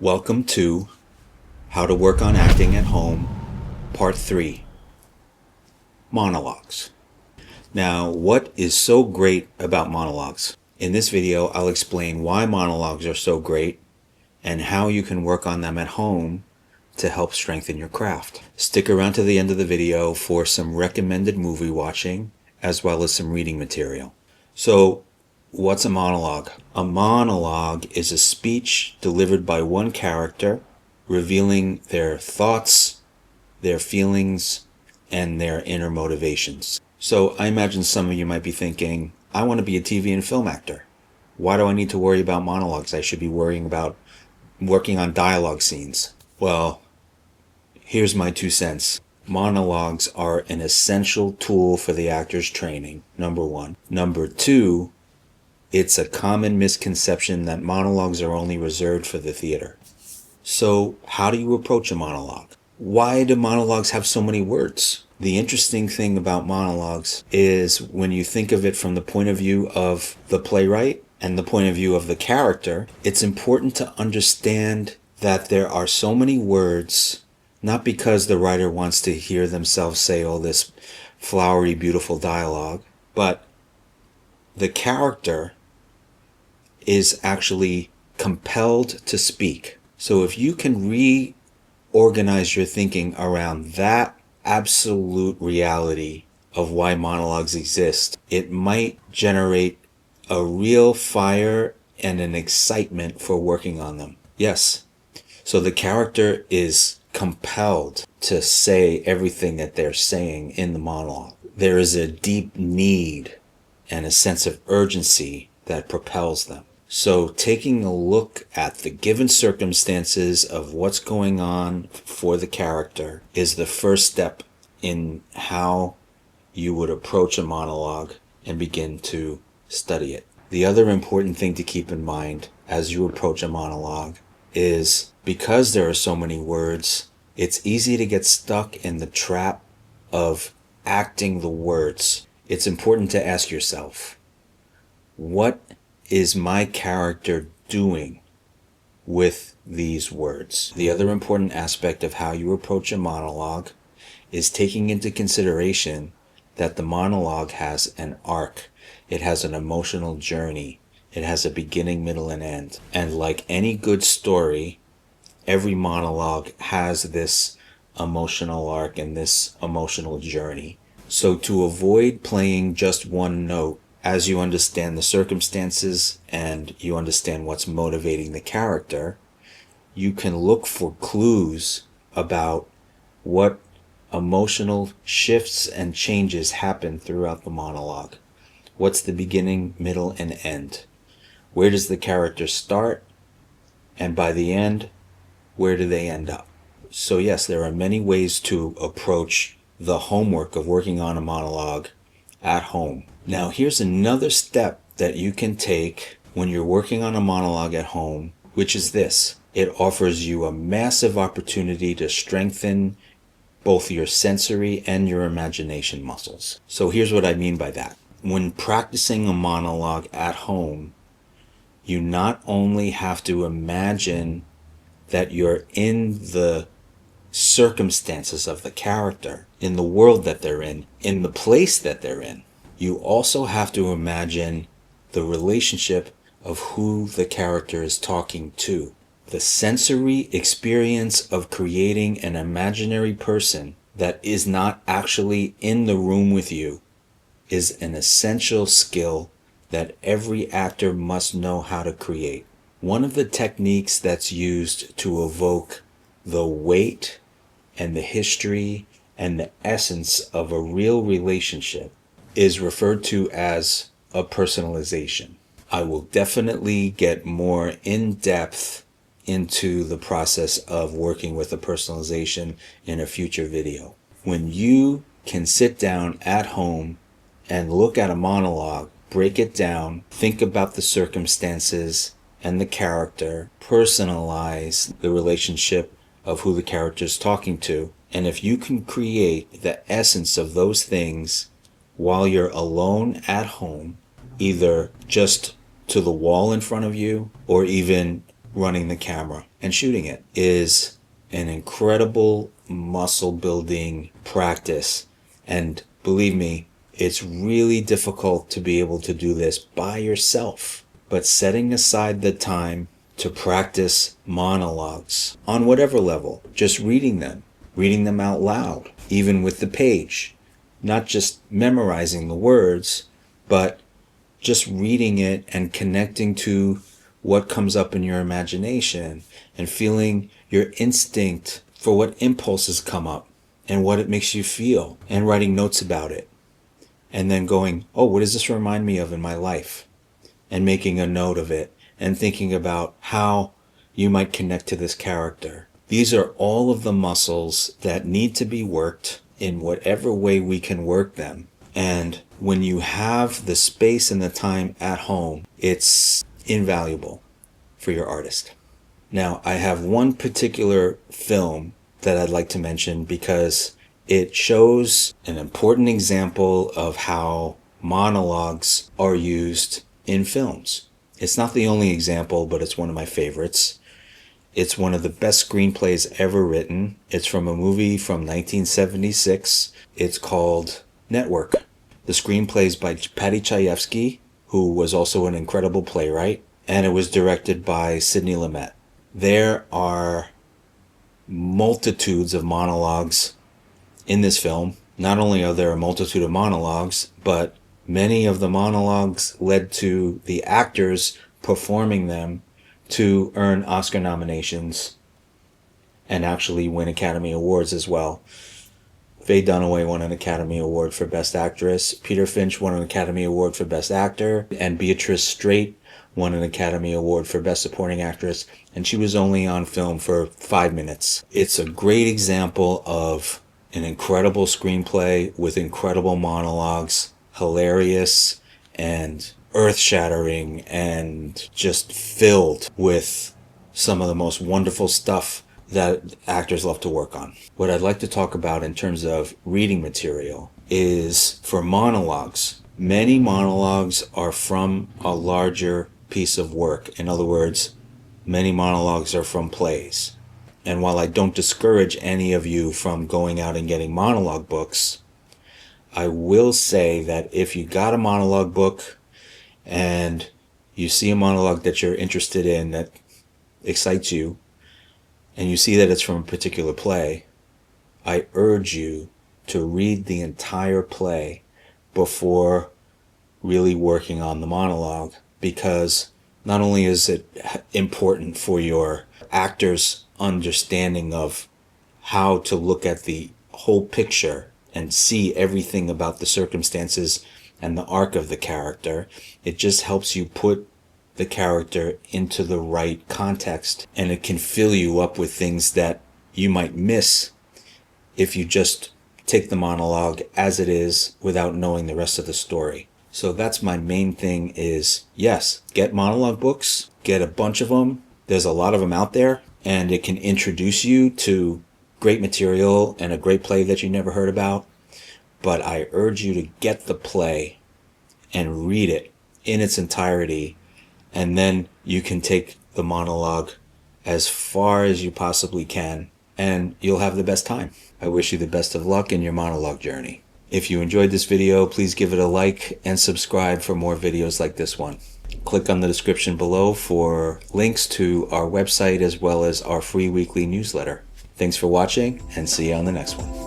Welcome to How to Work on Acting at Home, Part 3, Monologues. Now, what is so great about monologues? In this video, I'll explain why monologues are so great and how you can work on them at home to help strengthen your craft. Stick around to the end of the video for some recommended movie watching as well as some reading material. So, what's a monologue? A monologue is a speech delivered by one character, revealing their thoughts, their feelings, and their inner motivations. So I imagine some of you might be thinking, I want to be a TV and film actor. Why do I need to worry about monologues? I should be worrying about working on dialogue scenes. Well, here's my 2 cents. Monologues are an essential tool for the actor's training, number 1. Number 2, it's a common misconception that monologues are only reserved for the theater. So, how do you approach a monologue? Why do monologues have so many words? The interesting thing about monologues is when you think of it from the point of view of the playwright and the point of view of the character, it's important to understand that there are so many words, not because the writer wants to hear themselves say all this flowery, beautiful dialogue, but the character is actually compelled to speak. So if you can reorganize your thinking around that absolute reality of why monologues exist, it might generate a real fire and an excitement for working on them. Yes. So the character is compelled to say everything that they're saying in the monologue. There is a deep need and a sense of urgency that propels them. So taking a look at the given circumstances of what's going on for the character is the first step in how you would approach a monologue and begin to study it. The other important thing to keep in mind as you approach a monologue is because there are so many words, it's easy to get stuck in the trap of acting the words. It's important to ask yourself, what is my character doing with these words? The other important aspect of how you approach a monologue is taking into consideration that the monologue has an arc. It has an emotional journey. It has a beginning, middle, and end. And like any good story, every monologue has this emotional arc and this emotional journey. So to avoid playing just one note, as you understand the circumstances and you understand what's motivating the character, you can look for clues about what emotional shifts and changes happen throughout the monologue. What's the beginning, middle, and end? Where does the character start? And by the end, where do they end up? So yes, there are many ways to approach the homework of working on a monologue at home. Now, here's another step that you can take when you're working on a monologue at home, which is this. It offers you a massive opportunity to strengthen both your sensory and your imagination muscles. So here's what I mean by that. When practicing a monologue at home, you not only have to imagine that you're in the circumstances of the character, in the world that they're in the place that they're in, you also have to imagine the relationship of who the character is talking to. The sensory experience of creating an imaginary person that is not actually in the room with you is an essential skill that every actor must know how to create. One of the techniques that's used to evoke the weight and the history and the essence of a real relationship is referred to as a personalization. I will definitely get more in depth into the process of working with a personalization in a future video. When you can sit down at home and look at a monologue, break it down, think about the circumstances and the character, personalize the relationship of who the character is talking to, and if you can create the essence of those things while you're alone at home, either just to the wall in front of you or even running the camera and shooting it is an incredible muscle building practice. And believe me, it's really difficult to be able to do this by yourself. But setting aside the time to practice monologues on whatever level, just reading them out loud, even with the page, not just memorizing the words, but just reading it and connecting to what comes up in your imagination and feeling your instinct for what impulses come up and what it makes you feel, and writing notes about it. And then going, oh, what does this remind me of in my life? And making a note of it and thinking about how you might connect to this character. These are all of the muscles that need to be worked in whatever way we can work them. And when you have the space and the time at home, it's invaluable for your artist. Now, I have one particular film that I'd like to mention because it shows an important example of how monologues are used in films. It's not the only example, but it's one of my favorites. It's one of the best screenplays ever written. It's from a movie from 1976. It's called Network. The screenplay is by Paddy Chayefsky, who was also an incredible playwright, and it was directed by Sidney Lumet. There are multitudes of monologues in this film. Not only are there a multitude of monologues, but many of the monologues led to the actors performing them to earn Oscar nominations and actually win Academy Awards as well. Faye Dunaway won an Academy Award for Best Actress. Peter Finch won an Academy Award for Best Actor. And Beatrice Straight won an Academy Award for Best Supporting Actress. And she was only on film for 5 minutes. It's a great example of an incredible screenplay with incredible monologues, hilarious and earth-shattering and just filled with some of the most wonderful stuff that actors love to work on. What I'd like to talk about in terms of reading material is for monologues. Many monologues are from a larger piece of work. In other words, many monologues are from plays. And while I don't discourage any of you from going out and getting monologue books, I will say that if you got a monologue book and you see a monologue that you're interested in that excites you, and you see that it's from a particular play, I urge you to read the entire play before really working on the monologue, because not only is it important for your actor's understanding of how to look at the whole picture and see everything about the circumstances and the arc of the character, it just helps you put the character into the right context, and it can fill you up with things that you might miss if you just take the monologue as it is without knowing the rest of the story. So that's my main thing is, yes, get monologue books, get a bunch of them. There's a lot of them out there, and it can introduce you to great material and a great play that you never heard about. But I urge you to get the play and read it in its entirety, and then you can take the monologue as far as you possibly can, and you'll have the best time. I wish you the best of luck in your monologue journey. If you enjoyed this video, please give it a like and subscribe for more videos like this one. Click on the description below for links to our website as well as our free weekly newsletter. Thanks for watching, and see you on the next one.